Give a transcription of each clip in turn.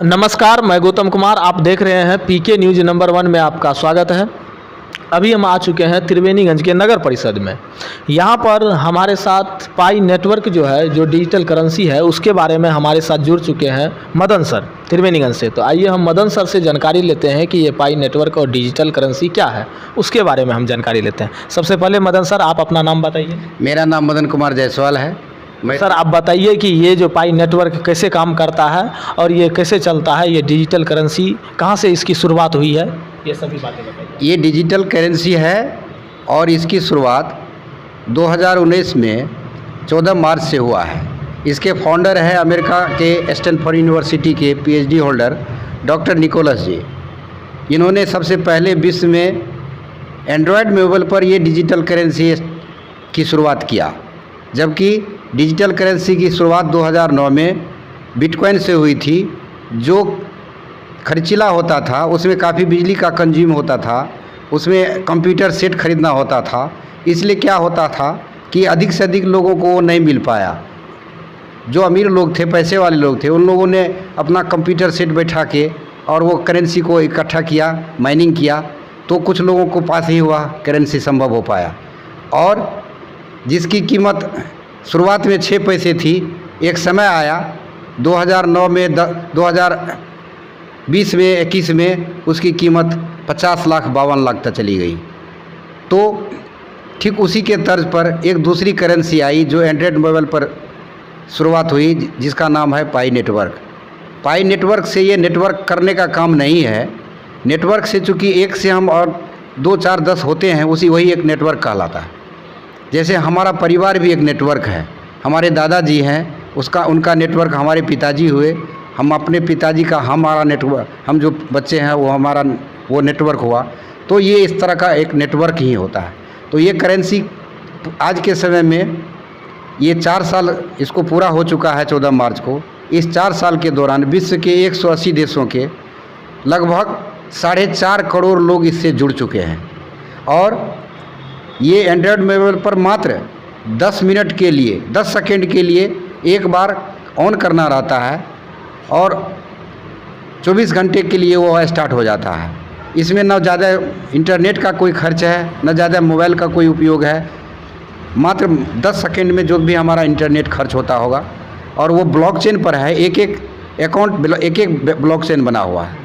नमस्कार, मैं गौतम कुमार। आप देख रहे हैं पीके न्यूज नंबर 1 में आपका स्वागत है। अभी हम आ चुके हैं त्रिवेणीगंज के नगर परिषद में। यहाँ पर हमारे साथ पाई नेटवर्क जो है, जो डिजिटल करेंसी है, उसके बारे में हमारे साथ जुड़ चुके हैं मदन सर त्रिवेणीगंज से। तो आइए हम मदन सर से जानकारी लेते हैं कि ये पाई नेटवर्क और डिजिटल करेंसी क्या है, उसके बारे में हम जानकारी लेते हैं। सबसे पहले मदन सर, आप अपना नाम बताइए। मेरा नाम मदन कुमार जायसवाल है। सर, आप बताइए कि ये जो पाई नेटवर्क कैसे काम करता है और ये कैसे चलता है, ये डिजिटल करेंसी कहाँ से इसकी शुरुआत हुई है, ये सभी बातें बताइए। ये डिजिटल करेंसी है और इसकी शुरुआत 2019 में 14 मार्च से हुआ है। इसके फाउंडर है अमेरिका के स्टैनफोर्ड यूनिवर्सिटी के पीएचडी होल्डर डॉक्टर निकोलस जी। इन्होंने सबसे पहले विश्व में एंड्रॉयड मोबाइल पर ये डिजिटल करेंसी की शुरुआत किया, जबकि डिजिटल करेंसी की शुरुआत 2009 में बिटकॉइन से हुई थी, जो खर्चीला होता था, उसमें काफ़ी बिजली का कंज्यूम होता था, उसमें कंप्यूटर सेट खरीदना होता था। इसलिए क्या होता था कि अधिक से अधिक लोगों को वो नहीं मिल पाया। जो अमीर लोग थे, पैसे वाले लोग थे, उन लोगों ने अपना कंप्यूटर सेट बैठा के और वो करेंसी को इकट्ठा किया, माइनिंग किया, तो कुछ लोगों को पास ही हुआ करेंसी संभव हो पाया। और जिसकी कीमत शुरुआत में 6 पैसे थी, एक समय आया 2009 में 2020 में 21 में उसकी कीमत 50 लाख 52 लाख तक चली गई। तो ठीक उसी के तर्ज पर एक दूसरी करेंसी आई जो एंड्रॉयड मोबाइल पर शुरुआत हुई, जिसका नाम है पाई नेटवर्क। पाई नेटवर्क से ये नेटवर्क करने का काम नहीं है। नेटवर्क से चूँकि एक से हम और 2 4 10 होते हैं, वही एक नेटवर्क कहलाता है। जैसे हमारा परिवार भी एक नेटवर्क है। हमारे दादाजी हैं, उनका नेटवर्क हमारे पिताजी हुए, हम अपने पिताजी का हमारा नेटवर्क, हम जो बच्चे हैं वो नेटवर्क हुआ। तो ये इस तरह का एक नेटवर्क ही होता है। तो ये करेंसी आज के समय में ये 4 साल इसको पूरा हो चुका है 14 मार्च को। इस 4 साल के दौरान विश्व के 180 देशों के लगभग 4.5 करोड़ लोग इससे जुड़ चुके हैं। और ये एंड्रॉयड मोबाइल पर मात्र 10 मिनट के लिए, 10 सेकेंड के लिए एक बार ऑन करना रहता है और 24 घंटे के लिए वो स्टार्ट हो जाता है। इसमें न ज़्यादा इंटरनेट का कोई खर्च है, न ज़्यादा मोबाइल का कोई उपयोग है। मात्र 10 सेकेंड में जो भी हमारा इंटरनेट खर्च होता होगा, और वो ब्लॉकचेन पर है। एक ब्लॉकचेन बना हुआ है।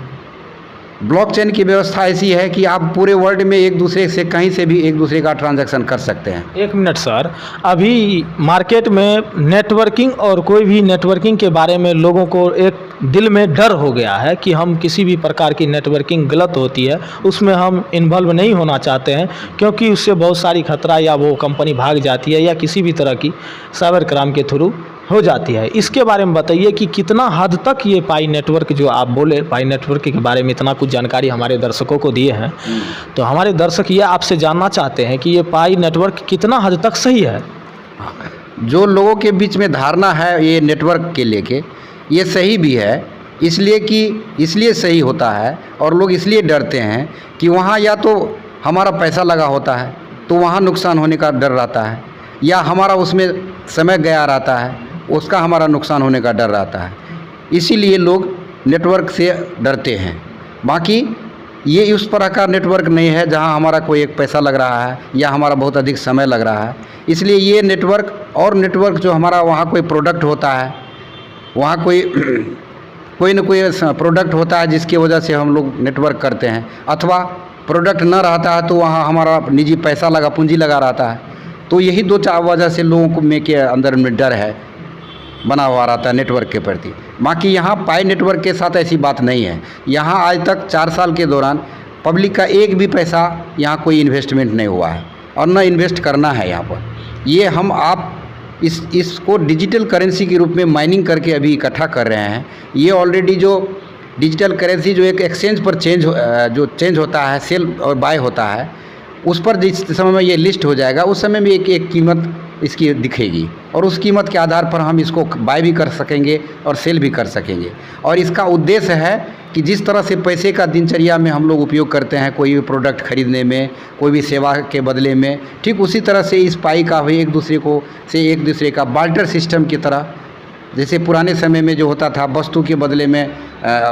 ब्लॉकचेन की व्यवस्था ऐसी है कि आप पूरे वर्ल्ड में एक दूसरे से कहीं से भी एक दूसरे का ट्रांजैक्शन कर सकते हैं। एक मिनट सर, अभी मार्केट में नेटवर्किंग और कोई भी नेटवर्किंग के बारे में लोगों को एक दिल में डर हो गया है कि हम किसी भी प्रकार की नेटवर्किंग गलत होती है उसमें हम इन्वॉल्व नहीं होना चाहते हैं, क्योंकि उससे बहुत सारी खतरा, या वो कंपनी भाग जाती है या किसी भी तरह की साइबर क्राइम के थ्रू हो जाती है। इसके बारे में बताइए कि कितना हद तक ये पाई नेटवर्क, जो आप बोले पाई नेटवर्क के बारे में इतना कुछ जानकारी हमारे दर्शकों को दिए हैं, तो हमारे दर्शक ये आपसे जानना चाहते हैं कि ये पाई नेटवर्क कितना हद तक सही है। जो लोगों के बीच में धारणा है ये नेटवर्क के लेके, ये सही भी है। इसलिए सही होता है और लोग इसलिए डरते हैं कि वहाँ या तो हमारा पैसा लगा होता है तो वहाँ नुकसान होने का डर रहता है, या हमारा उसमें समय गया रहता है, उसका हमारा नुकसान होने का डर रहता है। इसीलिए लोग नेटवर्क से डरते हैं। बाकी ये उस तरह का नेटवर्क नहीं है जहां हमारा कोई एक पैसा लग रहा है या हमारा बहुत अधिक समय लग रहा है। इसलिए ये नेटवर्क जो हमारा वहाँ कोई प्रोडक्ट होता है, वहाँ कोई न कोई प्रोडक्ट होता है जिसकी वजह से हम लोग नेटवर्क करते हैं, अथवा प्रोडक्ट न रहता है तो वहाँ हमारा निजी पैसा लगा, पूंजी लगा रहता है। तो यही 2-4 वजह से लोगों को के अंदर में डर है बना हुआ रहता है नेटवर्क के प्रति। बाकी यहाँ पाई नेटवर्क के साथ ऐसी बात नहीं है। यहाँ आज तक 4 साल के दौरान पब्लिक का एक भी पैसा यहाँ कोई इन्वेस्टमेंट नहीं हुआ है और न इन्वेस्ट करना है यहाँ पर। ये आप इसको डिजिटल करेंसी के रूप में माइनिंग करके अभी इकट्ठा कर रहे हैं। ये ऑलरेडी जो डिजिटल करेंसी जो एक एक्सचेंज पर चेंज होता है, सेल और बाय होता है, उस पर जिस समय में ये लिस्ट हो जाएगा उस समय में एक कीमत इसकी दिखेगी और उस कीमत के आधार पर हम इसको बाय भी कर सकेंगे और सेल भी कर सकेंगे। और इसका उद्देश्य है कि जिस तरह से पैसे का दिनचर्या में हम लोग उपयोग करते हैं कोई भी प्रोडक्ट खरीदने में, कोई भी सेवा के बदले में, ठीक उसी तरह से इस पाई का भी एक दूसरे का बार्टर सिस्टम की तरह, जैसे पुराने समय में जो होता था वस्तु के बदले में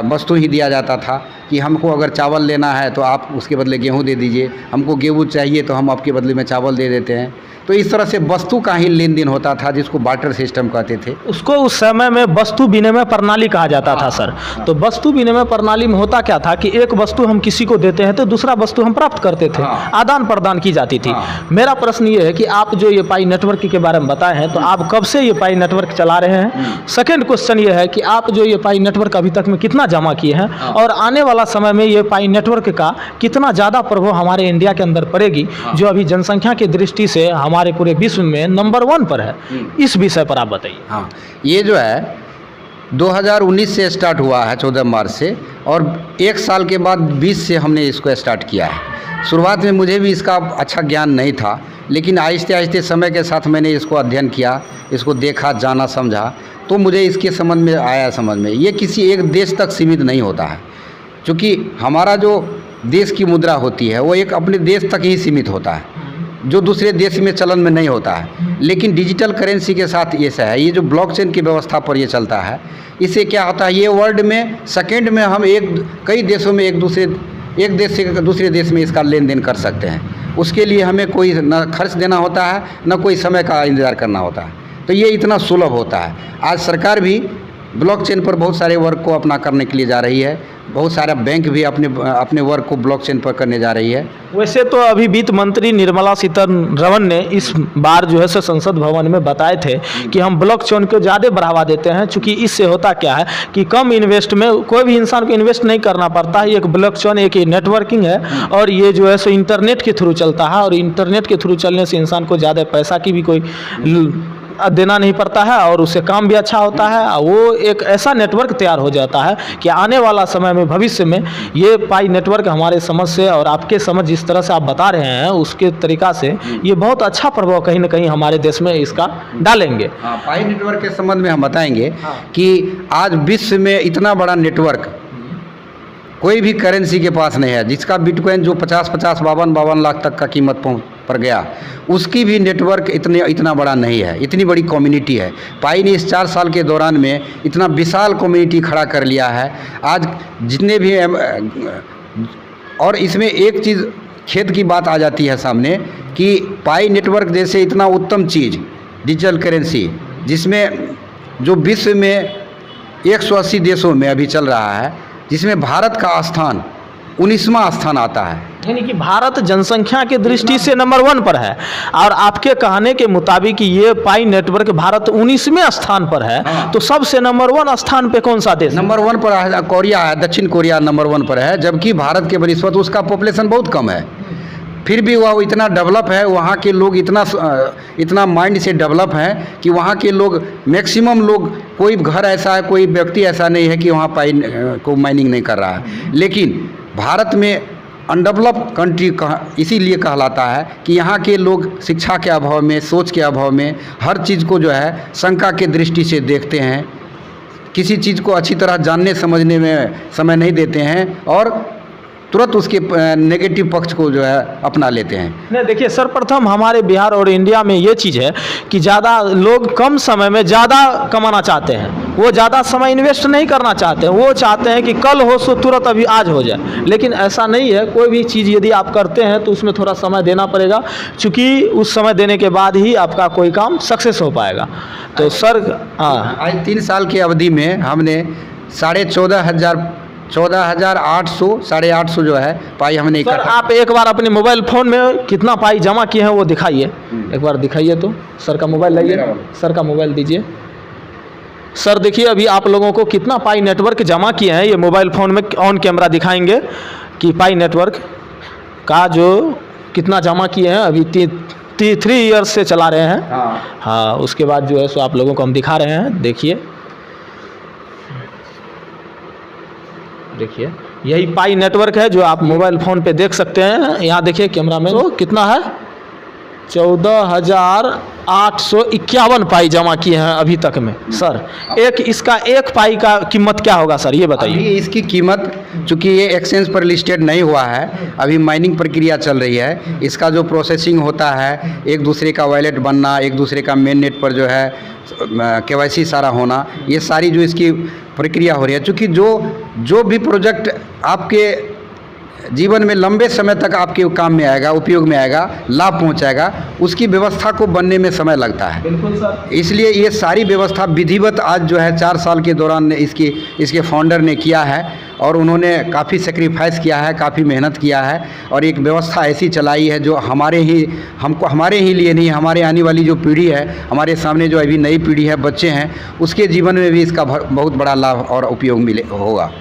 वस्तु ही दिया जाता था कि हमको अगर चावल लेना है तो आप उसके बदले गेहूं दे दीजिए, हमको गेहूं चाहिए तो हम आपके बदले में चावल दे देते हैं। तो इस तरह से वस्तु का ही लेन देन होता था, जिसको बार्टर सिस्टम कहते थे। उसको उस समय में वस्तु विनिमय प्रणाली कहा जाता था सर। तो वस्तु विनिमय प्रणाली में होता क्या था कि एक वस्तु हम किसी को देते हैं तो दूसरा वस्तु हम प्राप्त करते थे, आदान प्रदान की जाती थी। मेरा प्रश्न ये है कि आप जो ये पाई नेटवर्क के बारे में बताए हैं, तो आप कब से ये पाई नेटवर्क चला रहे हैं? सेकेंड क्वेश्चन ये है कि आप जो ये पाई नेटवर्क अभी तक में कितना जमा किए हैं, और आने वाला समय में ये पाई नेटवर्क का कितना ज़्यादा प्रभाव हमारे इंडिया के अंदर पड़ेगी, जो अभी जनसंख्या की दृष्टि से हमारे पूरे विश्व में नंबर 1 पर है। इस विषय पर आप बताइए। हाँ, ये जो है 2019 से स्टार्ट हुआ है 14 मार्च से, और 1 साल के बाद 20 से हमने इसको स्टार्ट किया है। शुरुआत में मुझे भी इसका अच्छा ज्ञान नहीं था, लेकिन आहिस्ते आहिस्ते समय के साथ मैंने इसको अध्ययन किया, इसको देखा, जाना, समझा, तो मुझे इसके समझ में आया। समझ में ये किसी एक देश तक सीमित नहीं होता है, क्योंकि हमारा जो देश की मुद्रा होती है वो एक अपने देश तक ही सीमित होता है, जो दूसरे देश में चलन में नहीं होता है। लेकिन डिजिटल करेंसी के साथ ऐसा है, ये जो ब्लॉकचेन की व्यवस्था पर ये चलता है, इससे क्या होता है, ये वर्ल्ड में सेकंड में हम कई देशों में एक देश से दूसरे देश में इसका लेन देन कर सकते हैं। उसके लिए हमें कोई न खर्च देना होता है, न कोई समय का इंतज़ार करना होता है। तो ये इतना सुलभ होता है। आज सरकार भी ब्लॉकचेन पर बहुत सारे वर्क को अपना करने के लिए जा रही है। बहुत सारा बैंक भी अपने वर्क को ब्लॉकचेन पर करने जा रही है। वैसे तो अभी वित्त मंत्री निर्मला सीतारमण ने इस बार जो है सो संसद भवन में बताए थे कि हम ब्लॉकचेन को ज़्यादा बढ़ावा देते हैं, क्योंकि इससे होता क्या है कि कम इन्वेस्ट में कोई भी इंसान को इन्वेस्ट नहीं करना पड़ता है। एक ब्लॉकचेन एक नेटवर्किंग है, और ये जो है सो इंटरनेट के थ्रू चलता है, और इंटरनेट के थ्रू चलने से इंसान को ज़्यादा पैसा की भी कोई देना नहीं पड़ता है, और उससे काम भी अच्छा होता है। वो एक ऐसा नेटवर्क तैयार हो जाता है कि आने वाला समय में, भविष्य में, ये पाई नेटवर्क हमारे समझ से और आपके समझ जिस तरह से आप बता रहे हैं उसके तरीक़ा से ये बहुत अच्छा प्रभाव कहीं ना कहीं हमारे देश में इसका डालेंगे। पाई नेटवर्क के संबंध में हम बताएंगे कि आज विश्व में इतना बड़ा नेटवर्क कोई भी करेंसी के पास नहीं है, जिसका बिटकॉइन जो 50-50, 52 लाख तक का कीमत पर गया, उसकी भी नेटवर्क इतना बड़ा नहीं है। इतनी बड़ी कम्युनिटी है। पाई ने इस 4 साल के दौरान में इतना विशाल कम्युनिटी खड़ा कर लिया है। आज जितने भी और इसमें एक चीज़ खेद की बात आ जाती है सामने कि पाई नेटवर्क जैसे इतना उत्तम चीज़, डिजिटल करेंसी, जिसमें जो विश्व में 180 देशों में अभी चल रहा है, जिसमें भारत का स्थान 19वां स्थान आता है। यानी कि भारत जनसंख्या की दृष्टि से नंबर 1 पर है, और आपके कहने के मुताबिक ये पाई नेटवर्क भारत 19वें स्थान पर है। तो सबसे नंबर 1 स्थान पे कौन सा देश? नंबर 1 पर है कोरिया है, दक्षिण कोरिया नंबर 1 पर है, जबकि भारत के बनिस्पत उसका पॉपुलेशन बहुत कम है। फिर भी वह इतना डेवलप है, वहाँ के लोग इतना माइंड से डेवलप हैं कि वहाँ के लोग मैक्सिमम लोग, कोई घर ऐसा है, कोई व्यक्ति ऐसा नहीं है कि वहाँ पाई को माइनिंग नहीं कर रहा है। लेकिन भारत में अनडेवलप कंट्री इसीलिए कहलाता है कि यहाँ के लोग शिक्षा के अभाव में, सोच के अभाव में, हर चीज़ को जो है शंका के दृष्टि से देखते हैं, किसी चीज़ को अच्छी तरह जानने समझने में समय नहीं देते हैं, और तुरंत उसके नेगेटिव पक्ष को जो है अपना लेते हैं। नहीं, देखिए, सर्वप्रथम हमारे बिहार और इंडिया में ये चीज़ है कि ज़्यादा लोग कम समय में ज़्यादा कमाना चाहते हैं। वो ज़्यादा समय इन्वेस्ट नहीं करना चाहते हैं। वो चाहते हैं कि कल हो सो तुरंत अभी आज हो जाए। लेकिन ऐसा नहीं है। कोई भी चीज़ यदि आप करते हैं तो उसमें थोड़ा समय देना पड़ेगा, क्योंकि उस समय देने के बाद ही आपका कोई काम सक्सेस हो पाएगा। तो सर, आज 3 साल की अवधि में हमने 14,800 जो है पाई हमने सर, आप एक बार अपने मोबाइल फ़ोन में कितना पाई जमा किए हैं वो दिखाइए। एक बार दिखाइए तो। सर का मोबाइल लाइए, सर का मोबाइल दीजिए। सर देखिए, अभी आप लोगों को कितना पाई नेटवर्क जमा किए हैं, ये मोबाइल फ़ोन में ऑन कैमरा दिखाएंगे कि पाई नेटवर्क का जो कितना जमा किए हैं। अभी 3 ईयर्स से चला रहे हैं। हाँ, उसके बाद जो है सो आप लोगों को हम दिखा रहे हैं। देखिए, यही पाई नेटवर्क है जो आप मोबाइल फ़ोन पे देख सकते हैं। यहाँ देखिए कैमरा में, तो कितना है, 14,851 पाई जमा किए हैं अभी तक में। सर, इसका एक पाई का कीमत क्या होगा सर, ये बताइए। अभी इसकी कीमत चूँकि ये एक्सचेंज पर लिस्टेड नहीं हुआ है, अभी माइनिंग प्रक्रिया चल रही है। इसका जो प्रोसेसिंग होता है, एक दूसरे का वॉलेट बनना, एक दूसरे का मेन नेट पर जो है KYC सारा होना, ये सारी जो इसकी प्रक्रिया हो रही है। चूँकि जो भी प्रोजेक्ट आपके जीवन में लंबे समय तक आपके काम में आएगा, उपयोग में आएगा, लाभ पहुंचाएगा, उसकी व्यवस्था को बनने में समय लगता है। बिल्कुल सर। इसलिए ये सारी व्यवस्था विधिवत आज जो है 4 साल के दौरान इसके फाउंडर ने किया है और उन्होंने काफ़ी सेक्रीफाइस किया है, काफ़ी मेहनत किया है और एक व्यवस्था ऐसी चलाई है जो हमारे ही लिए नहीं, हमारे आने वाली जो पीढ़ी है, हमारे सामने जो अभी नई पीढ़ी है, बच्चे हैं, उसके जीवन में भी इसका बहुत बड़ा लाभ और उपयोग होगा।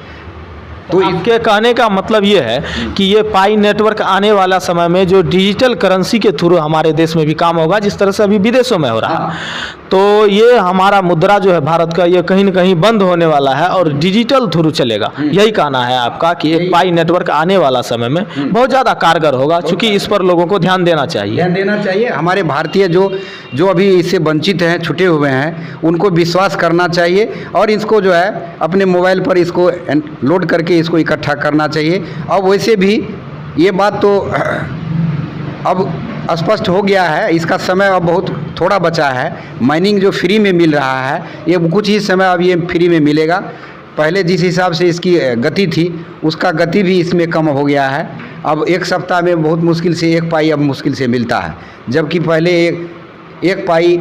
तो आपके कहने का मतलब ये है कि ये पाई नेटवर्क आने वाला समय में जो डिजिटल करेंसी के थ्रू हमारे देश में भी काम होगा, जिस तरह से अभी विदेशों में हो रहा है, तो ये हमारा मुद्रा जो है भारत का, ये कहीं न कहीं बंद होने वाला है और डिजिटल थ्रू चलेगा। यही कहना है आपका कि एक पाई नेटवर्क आने वाला समय में बहुत ज़्यादा कारगर होगा, क्योंकि इस पर लोगों को ध्यान देना चाहिए। हमारे भारतीय जो अभी इससे वंचित हैं, छुटे हुए हैं, उनको विश्वास करना चाहिए और इसको जो है अपने मोबाइल पर इसको लोड करके इसको इकट्ठा करना चाहिए। अब वैसे भी ये बात तो अब स्पष्ट हो गया है, इसका समय अब बहुत थोड़ा बचा है। माइनिंग जो फ्री में मिल रहा है, ये कुछ ही समय अब ये फ्री में मिलेगा। पहले जिस हिसाब से इसकी गति थी, उसका गति भी इसमें कम हो गया है। अब एक सप्ताह में बहुत मुश्किल से 1 पाई अब मुश्किल से मिलता है, जबकि पहले एक पाई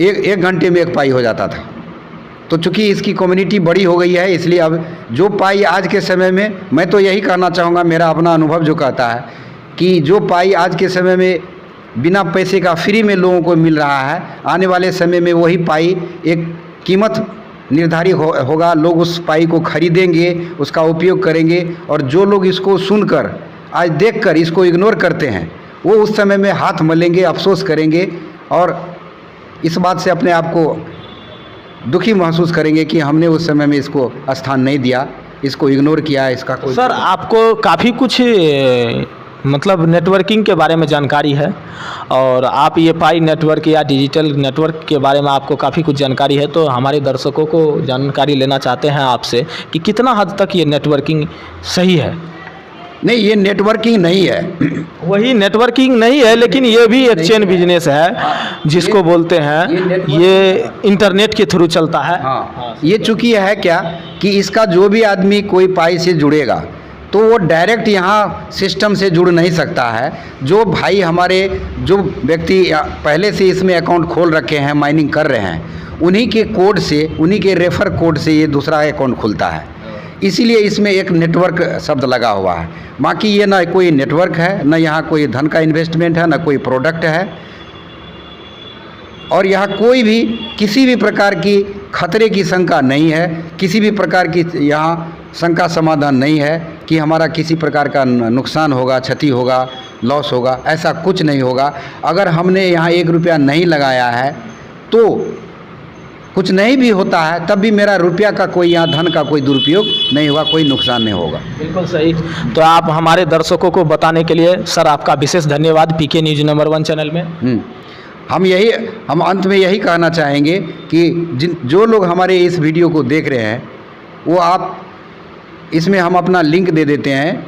1 घंटे में 1 पाई हो जाता था। तो चूँकि इसकी कम्युनिटी बड़ी हो गई है, इसलिए अब जो पाई आज के समय में, मैं तो यही कहना चाहूँगा, मेरा अपना अनुभव जो कहता है कि जो पाई आज के समय में बिना पैसे का फ्री में लोगों को मिल रहा है, आने वाले समय में वही पाई एक कीमत निर्धारित होगा। लोग उस पाई को खरीदेंगे, उसका उपयोग करेंगे और जो लोग इसको सुनकर, आज देखकर इसको इग्नोर करते हैं, वो उस समय में हाथ मलेंगे, अफसोस करेंगे और इस बात से अपने आप को दुखी महसूस करेंगे कि हमने उस समय में इसको स्थान नहीं दिया, इसको इग्नोर किया। इसका कोई सर, आपको काफ़ी कुछ मतलब नेटवर्किंग के बारे में जानकारी है और आप ये पाई नेटवर्क या डिजिटल नेटवर्क के बारे में आपको काफ़ी कुछ जानकारी है, तो हमारे दर्शकों को जानकारी लेना चाहते हैं आपसे कि कितना हद तक ये नेटवर्किंग सही है। नहीं, ये नेटवर्किंग नहीं है। वही नेटवर्किंग नहीं है, लेकिन ये भी एक चेन बिजनेस है जिसको बोलते हैं, ये इंटरनेट के थ्रू चलता है। हाँ, ये चूँकि है क्या कि इसका जो भी आदमी कोई पाई से जुड़ेगा तो वो डायरेक्ट यहाँ सिस्टम से जुड़ नहीं सकता है। जो भाई हमारे, जो व्यक्ति पहले से इसमें अकाउंट खोल रखे हैं, माइनिंग कर रहे हैं, उन्हीं के कोड से, उन्हीं के रेफर कोड से ये दूसरा अकाउंट खुलता है। इसीलिए इसमें एक नेटवर्क शब्द लगा हुआ है। बाकी ये ना कोई नेटवर्क है, ना यहाँ कोई धन का इन्वेस्टमेंट है, ना कोई प्रोडक्ट है और यहाँ कोई भी किसी भी प्रकार की खतरे की शंका नहीं है, किसी भी प्रकार की यहाँ शंका समाधान नहीं है कि हमारा किसी प्रकार का नुकसान होगा, क्षति होगा, लॉस होगा, ऐसा कुछ नहीं होगा। अगर हमने यहाँ 1 रुपया नहीं लगाया है तो कुछ नहीं भी होता है, तब भी मेरा रुपया का कोई, यहाँ धन का कोई दुरुपयोग नहीं होगा, कोई नुकसान नहीं होगा। बिल्कुल सही। तो आप हमारे दर्शकों को बताने के लिए सर आपका विशेष धन्यवाद पीके न्यूज़ नंबर 1 चैनल में। हम अंत में यही कहना चाहेंगे कि जो लोग हमारे इस वीडियो को देख रहे हैं, वो आप इसमें हम अपना लिंक दे देते हैं,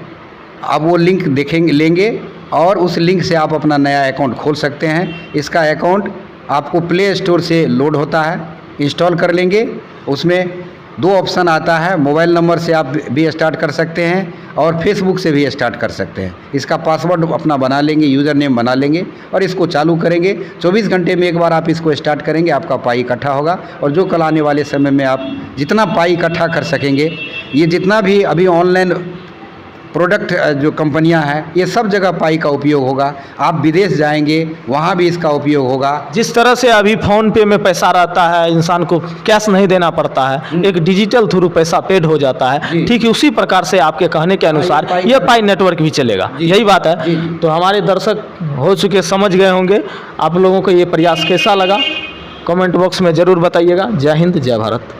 आप वो लिंक लेंगे और उस लिंक से आप अपना नया अकाउंट खोल सकते हैं। इसका अकाउंट आपको प्ले स्टोर से लोड होता है, इंस्टॉल कर लेंगे। उसमें 2 ऑप्शन आता है, मोबाइल नंबर से आप भी स्टार्ट कर सकते हैं और फेसबुक से भी स्टार्ट कर सकते हैं। इसका पासवर्ड अपना बना लेंगे, यूज़र नेम बना लेंगे और इसको चालू करेंगे। 24 घंटे में एक बार आप इसको स्टार्ट करेंगे, आपका पाई इकट्ठा होगा और जो कल आने वाले समय में आप जितना पाई इकट्ठा कर सकेंगे, ये जितना भी अभी ऑनलाइन प्रोडक्ट जो कंपनियां हैं, ये सब जगह पाई का उपयोग होगा। आप विदेश जाएंगे, वहाँ भी इसका उपयोग होगा। जिस तरह से अभी फ़ोन पे में पैसा रहता है, इंसान को कैश नहीं देना पड़ता है, एक डिजिटल थ्रू पैसा पेड हो जाता है, ठीक उसी प्रकार से आपके कहने के अनुसार ये पाई नेटवर्क भी चलेगा। यही बात है। तो हमारे दर्शक हो चुके समझ गए होंगे। आप लोगों को ये प्रयास कैसा लगा, कमेंट बॉक्स में ज़रूर बताइएगा। जय हिंद, जय भारत।